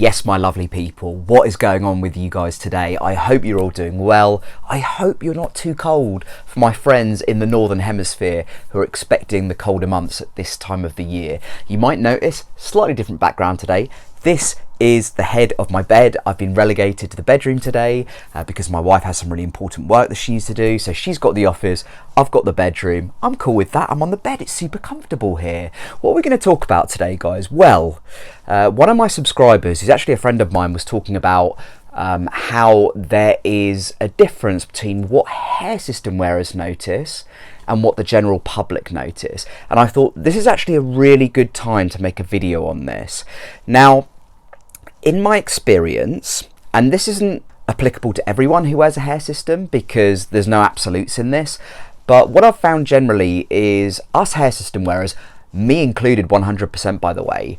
Yes, my lovely people, what is going on with you guys today? I hope you're all doing well. I hope you're not too cold for my friends in the Northern Hemisphere who are expecting the colder months at this time of the year. You might notice, slightly different background today. This is the head of my bed. I've been relegated to the bedroom today because my wife has some really important work that she needs to do. So she's got the office, I've got the bedroom. I'm cool with that. I'm on the bed. It's super comfortable here. What are we going to talk about today, guys? Well, one of my subscribers, who's actually a friend of mine, was talking about how there is a difference between what hair system wearers notice and what the general public notice. And I thought this is actually a really good time to make a video on this. Now, in my experience, and this isn't applicable to everyone who wears a hair system because there's no absolutes in this, but what I've found generally is us hair system wearers, me included 100% by the way,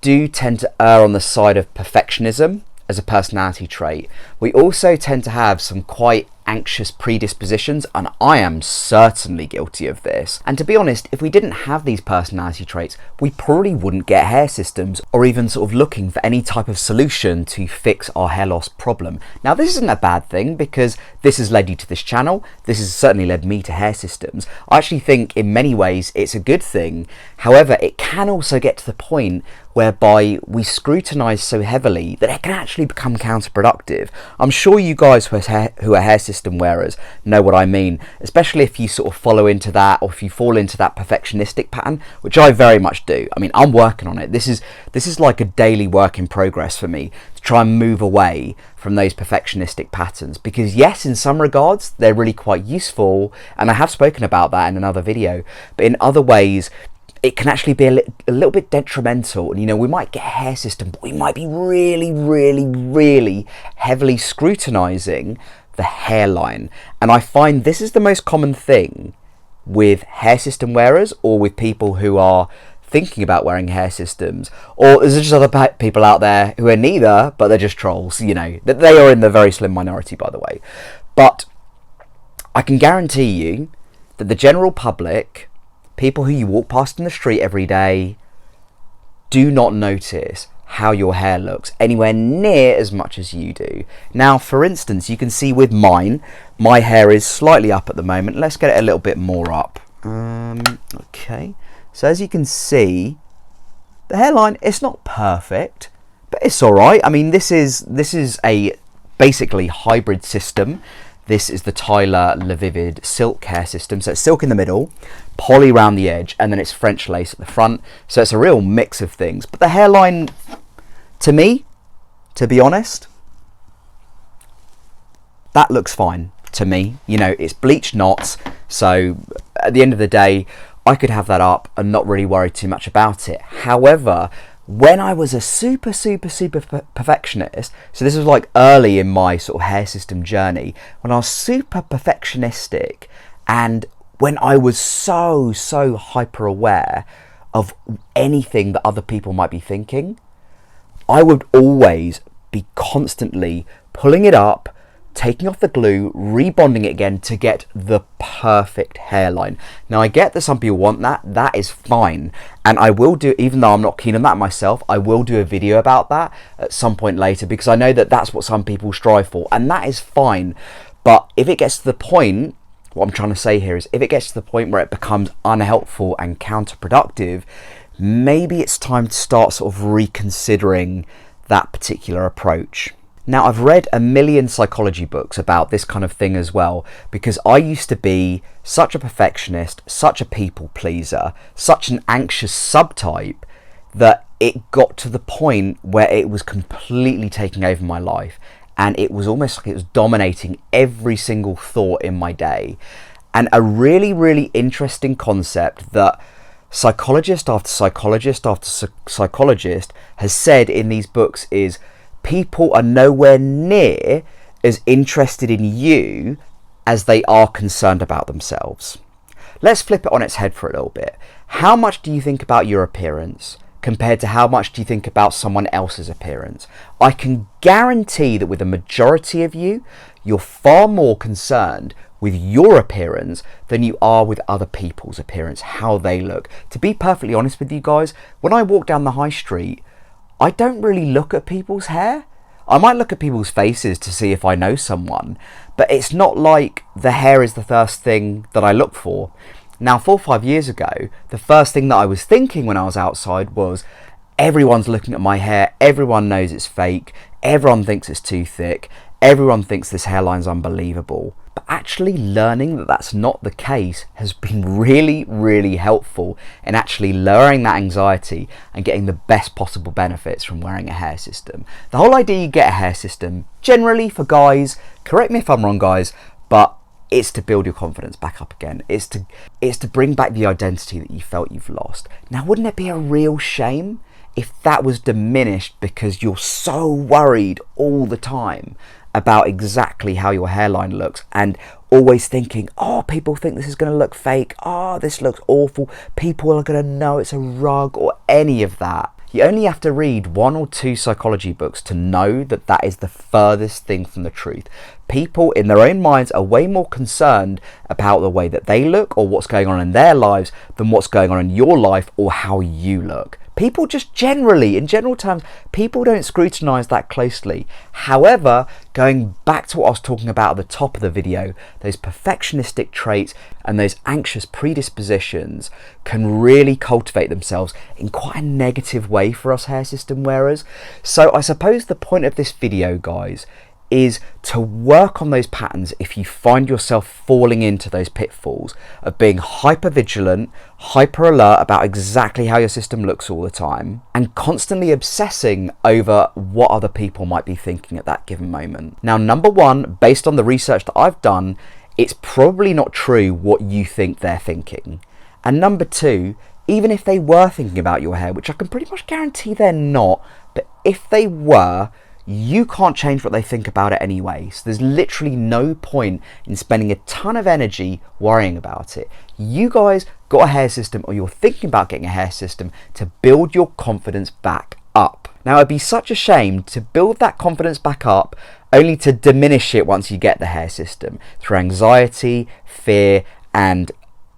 do tend to err on the side of perfectionism as a personality trait. We also tend to have some quite anxious predispositions, and I am certainly guilty of this. And to be honest, if we didn't have these personality traits, we probably wouldn't get hair systems or even sort of looking for any type of solution to fix our hair loss problem. Now, this isn't a bad thing because this has led you to this channel. This has certainly led me to hair systems. I actually think in many ways it's a good thing. However, it can also get to the point whereby we scrutinize so heavily that it can actually become counterproductive. I'm sure you guys who are hair system wearers know what I mean, especially if you sort of follow into that, or if you fall into that perfectionistic pattern, which I very much do. I mean, I'm working on it. This is like a daily work in progress for me to try and move away from those perfectionistic patterns, because yes, in some regards they're really quite useful, and I have spoken about that in another video, but in other ways it can actually be a little bit detrimental. And you know, we might get a hair system, but we might be really heavily scrutinizing the hairline. And I find this is the most common thing with hair system wearers, or with people who are thinking about wearing hair systems, or there's just other people out there who are neither, but they're just trolls. You know, that they are in the very slim minority, by the way. But I can guarantee you that the general public, people who you walk past in the street every day, do not notice how your hair looks anywhere near as much as you do. Now, for instance, you can see with mine, my hair is slightly up at the moment. Let's get it a little bit more up. Okay, so as you can see, the hairline, it's not perfect, but it's all right. I mean, this is a basically hybrid system. This is the LaVivid silk hair system. So it's silk in the middle, poly around the edge, and then it's French lace at the front. So it's a real mix of things. But the hairline, to me, to be honest, that looks fine to me. You know, it's bleached knots. So at the end of the day, I could have that up and not really worry too much about it. However, when I was a super perfectionist, so this was like early in my sort of hair system journey, when I was super perfectionistic, and when I was so hyper aware of anything that other people might be thinking, I would always be constantly pulling it up, taking off the glue, rebonding it again to get the perfect hairline. Now, I get that some people want that. That is fine. And I will do, even though I'm not keen on that myself, I will do a video about that at some point later, because I know that that's what some people strive for, and that is fine. But if it gets to the point, what I'm trying to say here is, if it gets to the point where it becomes unhelpful and counterproductive, maybe it's time to start sort of reconsidering that particular approach. Now, I've read a million psychology books about this kind of thing as well, because I used to be such a perfectionist, such a people pleaser, such an anxious subtype, that it got to the point where it was completely taking over my life, and it was almost like it was dominating every single thought in my day. And a really interesting concept that psychologist after psychologist after psychologist has said in these books is, people are nowhere near as interested in you as they are concerned about themselves. Let's flip it on its head for a little bit. How much do you think about your appearance compared to how much do you think about someone else's appearance? I can guarantee that with the majority of you, you're far more concerned with your appearance than you are with other people's appearance, how they look. To be perfectly honest with you guys, when I walk down the high street, I don't really look at people's hair. I might look at people's faces to see if I know someone, but it's not like the hair is the first thing that I look for. Now, 4 or 5 years ago, the first thing that I was thinking when I was outside was, everyone's looking at my hair, everyone knows it's fake, everyone thinks it's too thick, everyone thinks this hairline's unbelievable. But actually learning that that's not the case has been really, really helpful in actually lowering that anxiety and getting the best possible benefits from wearing a hair system. The whole idea you get a hair system, generally for guys, correct me if I'm wrong guys, but it's to build your confidence back up again. It's to bring back the identity that you felt you've lost. Now, wouldn't it be a real shame if that was diminished because you're so worried all the time about exactly how your hairline looks and always thinking, oh, people think this is going to look fake, oh, this looks awful, people are going to know it's a rug, or any of that. You only have to read 1 or 2 psychology books to know that that is the furthest thing from the truth. People in their own minds are way more concerned about the way that they look or what's going on in their lives than what's going on in your life or how you look. People just generally, in general terms, people don't scrutinise that closely. However, going back to what I was talking about at the top of the video, those perfectionistic traits and those anxious predispositions can really cultivate themselves in quite a negative way for us hair system wearers. So I suppose the point of this video, guys, is to work on those patterns if you find yourself falling into those pitfalls of being hyper vigilant, hyper alert about exactly how your system looks all the time, and constantly obsessing over what other people might be thinking at that given moment. Now, number one, based on the research that I've done, it's probably not true what you think they're thinking. And number two, even if they were thinking about your hair, which I can pretty much guarantee they're not, but if they were, you can't change what they think about it anyway. So there's literally no point in spending a ton of energy worrying about it. You guys got a hair system, or you're thinking about getting a hair system, to build your confidence back up. Now, it'd be such a shame to build that confidence back up only to diminish it once you get the hair system through anxiety, fear, and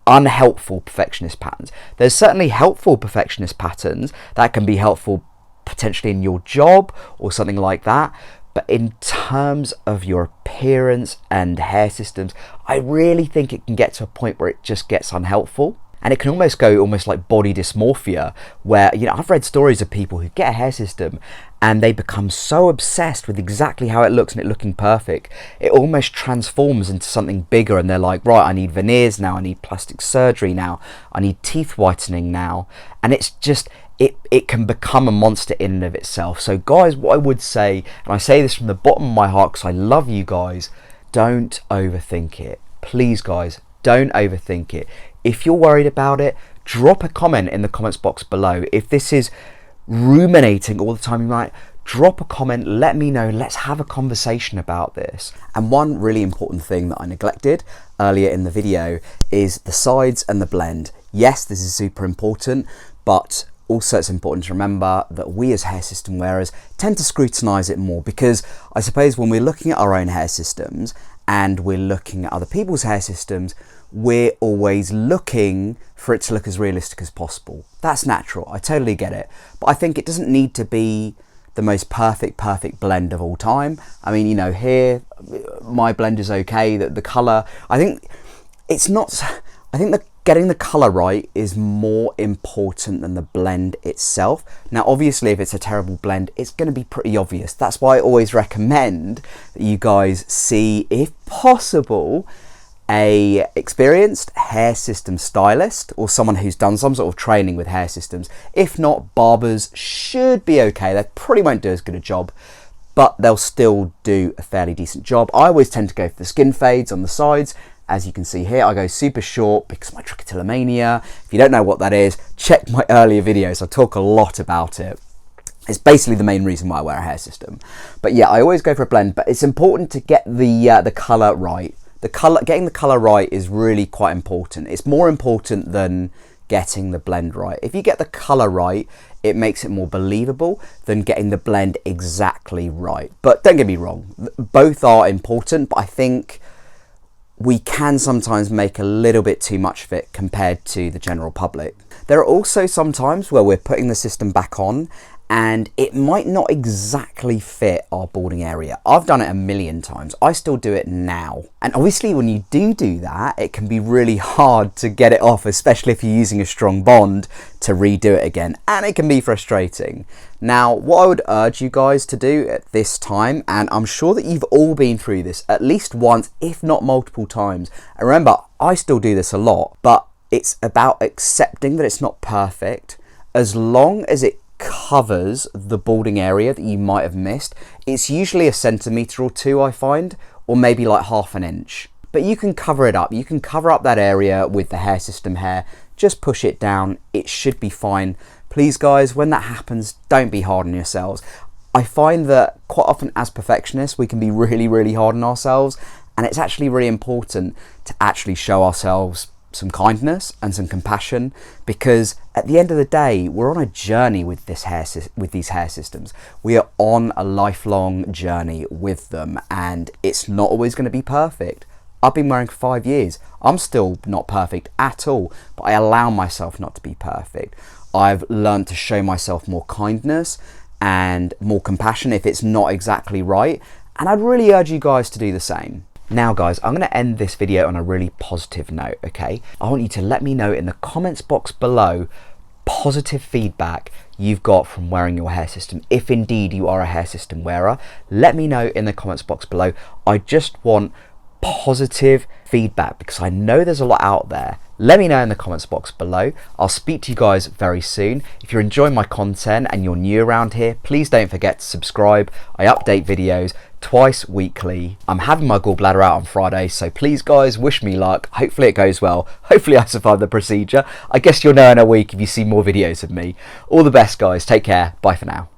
unhelpful perfectionist patterns. There's certainly helpful perfectionist patterns that can be helpful potentially in your job or something like that, but in terms of your appearance and hair systems, I really think it can get to a point where it just gets unhelpful. And it can almost go like body dysmorphia, where, you know, I've read stories of people who get a hair system and they become so obsessed with exactly how it looks and it looking perfect, it almost transforms into something bigger, and they're like, right, I need veneers now, I need plastic surgery now, I need teeth whitening now, and it's just, it can become a monster in and of itself. So guys, what I would say, and I say this from the bottom of my heart because I love you guys, don't overthink it. Please guys, don't overthink it. If you're worried about it, drop a comment in the comments box below. If this is ruminating all the time, you might drop a comment, let me know, let's have a conversation about this. And one really important thing that I neglected earlier in the video is the sides and the blend. Yes, this is super important, but also it's important to remember that we as hair system wearers tend to scrutinise it more, because I suppose when we're looking at our own hair systems and we're looking at other people's hair systems, we're always looking for it to look as realistic as possible. That's natural, I totally get it. But I think it doesn't need to be the most perfect blend of all time. I mean, you know, here, my blend is okay, the colour, I think it's not, I think that getting the colour right is more important than the blend itself. Now, obviously, if it's a terrible blend, it's going to be pretty obvious. That's why I always recommend that you guys see, if possible, a experienced hair system stylist or someone who's done some sort of training with hair systems. If not, barbers should be okay. They probably won't do as good a job, but they'll still do a fairly decent job. I always tend to go for the skin fades on the sides. As you can see here, I go super short because of my trichotillomania. If you don't know what that is, check my earlier videos. I talk a lot about it. It's basically the main reason why I wear a hair system. But yeah, I always go for a blend, but it's important to get the colour right. Getting the colour right is really quite important. It's more important than getting the blend right. If you get the colour right, it makes it more believable than getting the blend exactly right. But don't get me wrong, both are important, but I think we can sometimes make a little bit too much of it compared to the general public. There are also some times where we're putting the system back on and it might not exactly fit our balding area. I've done it a million times. I still do it now. And obviously when you do that, it can be really hard to get it off, especially if you're using a strong bond to redo it again. And it can be frustrating. Now, what I would urge you guys to do at this time, and I'm sure that you've all been through this at least once, if not multiple times. And remember, I still do this a lot, but it's about accepting that it's not perfect. As long as it covers the balding area that you might have missed, it's usually a centimetre or two, I find, or maybe like half an inch. But you can cover it up. You can cover up that area with the hair system hair. Just push it down. It should be fine. Please guys, when that happens, don't be hard on yourselves. I find that quite often as perfectionists, we can be really hard on ourselves, and it's actually really important to actually show ourselves some kindness and some compassion, because at the end of the day, we're on a journey with these hair systems. We are on a lifelong journey with them, and it's not always going to be perfect. I've been wearing for 5 years. I'm still not perfect at all, but I allow myself not to be perfect. I've learned to show myself more kindness and more compassion if it's not exactly right, and I'd really urge you guys to do the same. Now guys, I'm going to end this video on a really positive note, okay? I want you to let me know in the comments box below positive feedback you've got from wearing your hair system. If indeed you are a hair system wearer, let me know in the comments box below. I just want positive feedback because I know there's a lot out there. Let me know in the comments box below. I'll speak to you guys very soon. If you're enjoying my content and you're new around here, please don't forget to subscribe. I update videos twice weekly. I'm having my gallbladder out on Friday, so please guys, wish me luck. Hopefully it goes well. Hopefully I survive the procedure. I guess you'll know in a week if you see more videos of me. All the best guys. Take care. Bye for now.